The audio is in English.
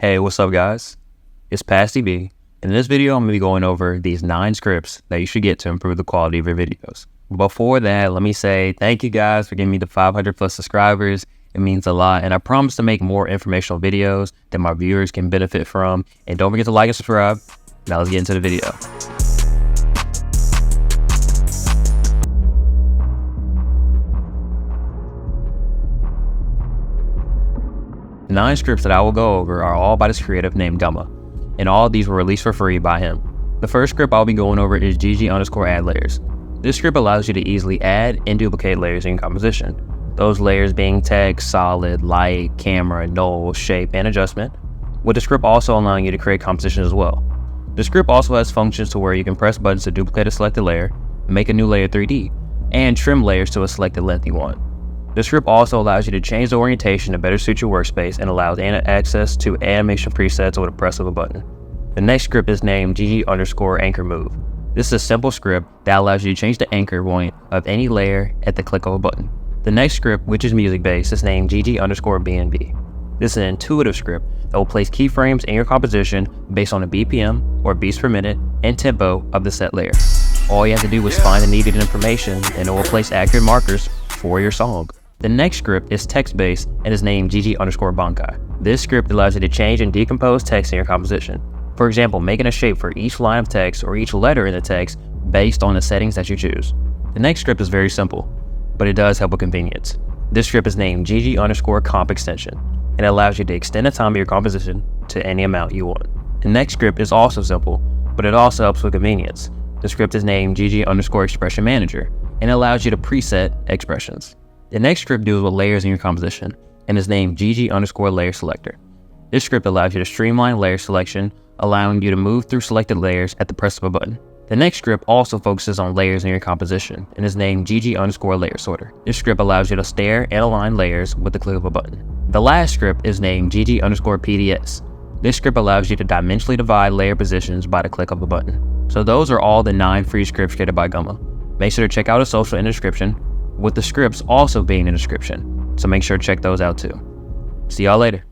Hey, what's up guys? It's paastdb, and in this video I'm going to be going over these 9 scripts that you should get to improve the quality of your videos. Before that, let me say thank you guys for giving me the 500 plus subscribers. It means a lot, and I promise to make more informational videos that my viewers can benefit from. And don't forget to like and subscribe. Now let's get into the video. The 9 scripts that I will go over are all by this creative named Gumma, and all of these were released for free by him. The first script I'll be going over is gg_add layers. This script allows you to easily add and duplicate layers in your composition. Those layers being text, solid, light, camera, null, shape, and adjustment, with the script also allowing you to create compositions as well. The script also has functions to where you can press buttons to duplicate a selected layer, make a new layer 3D, and trim layers to a selected length you want. The script also allows you to change the orientation to better suit your workspace and allows access to animation presets with a press of a button. The next script is named gg_anchor move. This is a simple script that allows you to change the anchor point of any layer at the click of a button. The next script, which is music based, is named gg_bnb. This is an intuitive script that will place keyframes in your composition based on the BPM or beats per minute and tempo of the set layer. All you have to do is find the needed information and it will place accurate markers for your song. The next script is text-based and is named gg_bankai. This script allows you to change and decompose text in your composition. For example, making a shape for each line of text or each letter in the text based on the settings that you choose. The next script is very simple, but it does help with convenience. This script is named gg_comp extension and it allows you to extend the time of your composition to any amount you want. The next script is also simple, but it also helps with convenience. The script is named gg_expression manager and it allows you to preset expressions. The next script deals with layers in your composition and is named gg_layer selector. This script allows you to streamline layer selection, allowing you to move through selected layers at the press of a button. The next script also focuses on layers in your composition and is named gg_layer sorter. This script allows you to stare and align layers with the click of a button. The last script is named gg_pds. This script allows you to dimensionally divide layer positions by the click of a button. So those are all the 9 free scripts created by Gumma. Make sure to check out his social in the description, with the scripts also being in the description. So make sure to check those out too. See y'all later.